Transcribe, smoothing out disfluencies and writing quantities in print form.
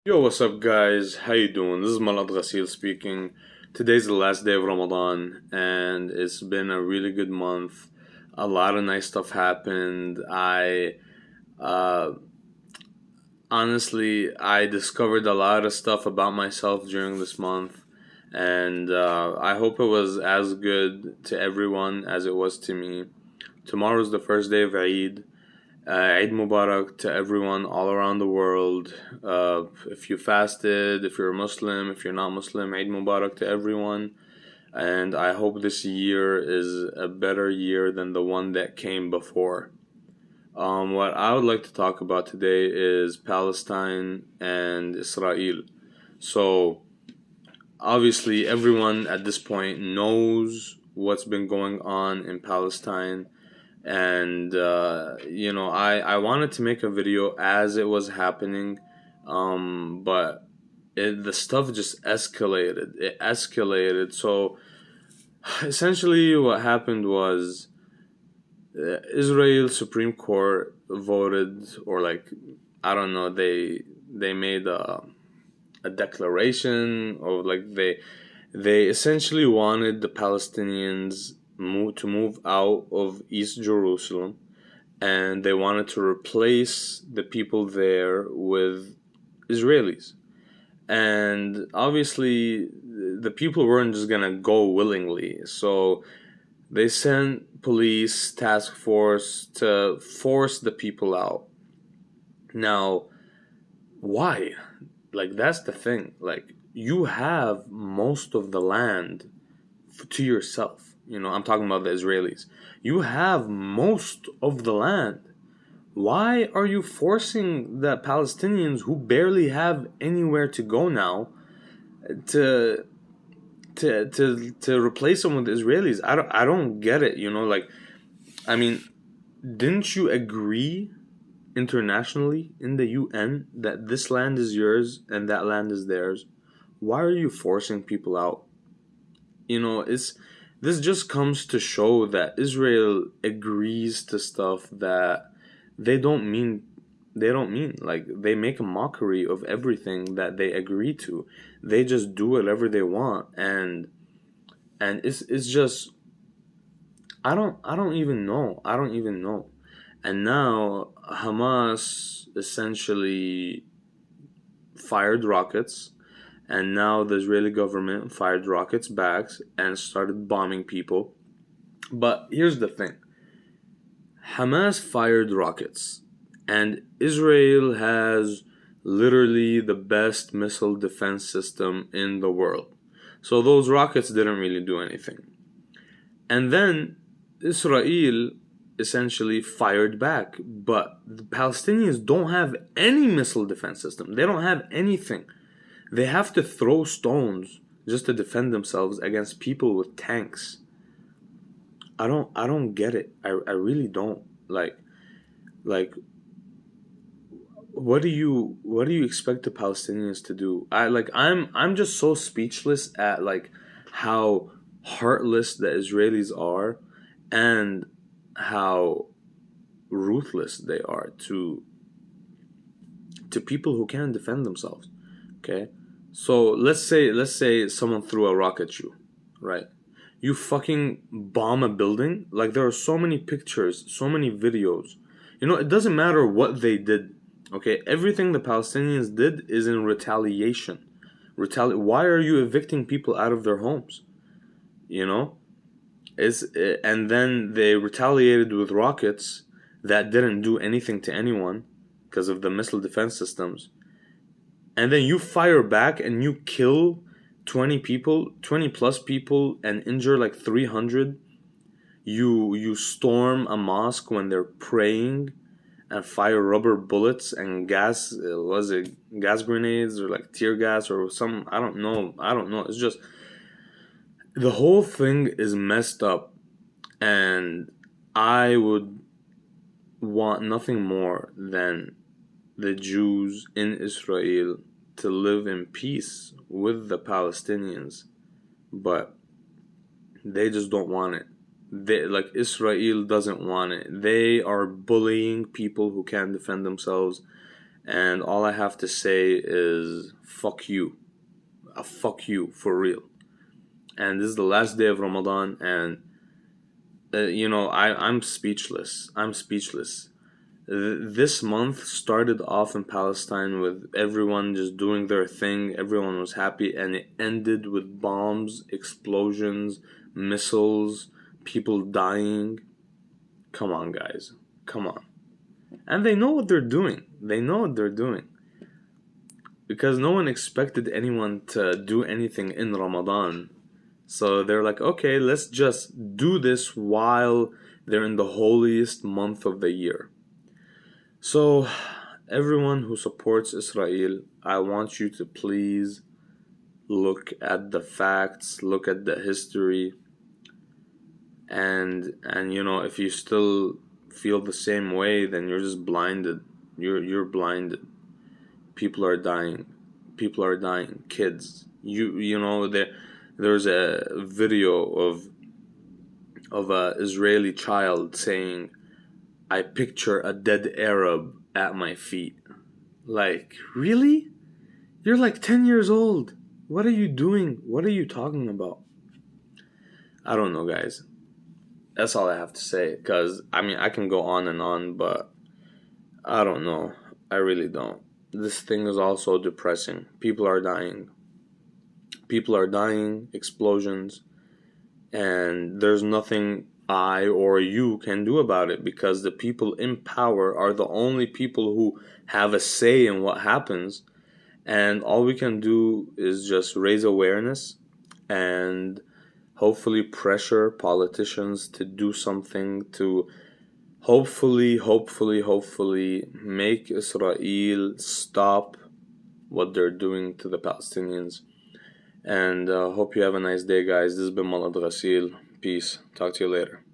Yo, what's up, guys? How you doing? This is Malad Ghasil speaking. Today's the last day of Ramadan, and it's been a really good month. A lot of nice stuff happened. Uh, I discovered a lot of stuff about myself during this month, and I hope it was as good to everyone as it was to me. Tomorrow's the first day of Eid. Eid Mubarak to everyone all around the world. If you fasted, if you're a Muslim, if you're not Muslim, Eid Mubarak to everyone. And I hope this year is a better year than the one that came before. What I would like to talk about today is Palestine and Israel. So, obviously, everyone at this point knows what's been going on in Palestine, and I wanted to make a video as it was happening, but the stuff just escalated. So essentially what happened was, Israel Supreme Court voted, or like, I don't know, they made a declaration of, like, they essentially wanted the Palestinians to move out of East Jerusalem, and they wanted to replace the people there with Israelis. And obviously, the people weren't just gonna go willingly, so they sent police task force to force the people out. Now, why? Like, that's the thing. Like, you have most of the land to yourself. I'm talking about the Israelis. You have most of the land. Why are you forcing the Palestinians, who barely have anywhere to go now, to to replace them with the Israelis? I don't get it. Like, I mean, didn't you agree internationally in the UN that this land is yours and that land is theirs? Why are you forcing people out? It's this just comes to show that Israel agrees to stuff that they don't mean. Like, they make a mockery of everything that they agree to. They just do whatever they want, and it's just, I don't even know. And now Hamas essentially fired rockets, and now the Israeli government fired rockets back and started bombing people. But here's the thing: Hamas fired rockets, and Israel has literally the best missile defense system in the world. So those rockets didn't really do anything. And then Israel essentially fired back. But the Palestinians don't have any missile defense system. They don't have anything. They have to throw stones just to defend themselves against people with tanks. I don't get it. I really don't. Like what do you expect the Palestinians to do? I'm just so speechless at, like, how heartless the Israelis are, and how ruthless they are to people who can't defend themselves. Okay? So let's say someone threw a rock at you, right? You fucking bomb a building. Like, there are so many pictures, so many videos. It doesn't matter what they did. Okay, everything the Palestinians did is in retaliation. Why are you evicting people out of their homes? You know, and then they retaliated with rockets that didn't do anything to anyone because of the missile defense systems. And then you fire back and you kill 20 people, 20 plus people, and injure like 300. You storm a mosque when they're praying and fire rubber bullets and gas, was it gas grenades or like tear gas or some, I don't know. It's just, the whole thing is messed up, and I would want nothing more than the Jews in Israel to live in peace with the Palestinians, but they just don't want it. Israel doesn't want it. They are bullying people who can't defend themselves, And all I have to say is fuck you. Fuck you for real. And this is the last day of Ramadan, and I'm speechless. I'm speechless. This month started off in Palestine with everyone just doing their thing. Everyone was happy, and it ended with bombs, explosions, missiles, people dying. Come on, guys. Come on. And they know what they're doing. They know what they're doing. Because no one expected anyone to do anything in Ramadan. So they're like, okay, let's just do this while they're in the holiest month of the year. So, everyone who supports Israel, I want you to please look at the facts, look at the history, and if you still feel the same way, then you're just blinded. You're blinded. People are dying. People are dying. Kids. There's a video of a Israeli child saying, "I picture a dead Arab at my feet." Like, really? You're like 10 years old. What are you doing? What are you talking about? I don't know, guys. That's all I have to say. Because, I can go on and on, but I don't know. I really don't. This thing is also depressing. People are dying. People are dying, explosions, and there's nothing I or you can do about it because the people in power are the only people who have a say in what happens, and all we can do is just raise awareness and hopefully pressure politicians to do something to hopefully make Israel stop what they're doing to the Palestinians. And hope you have a nice day, guys. This has been Malad Ghasil. Peace. Talk to you later.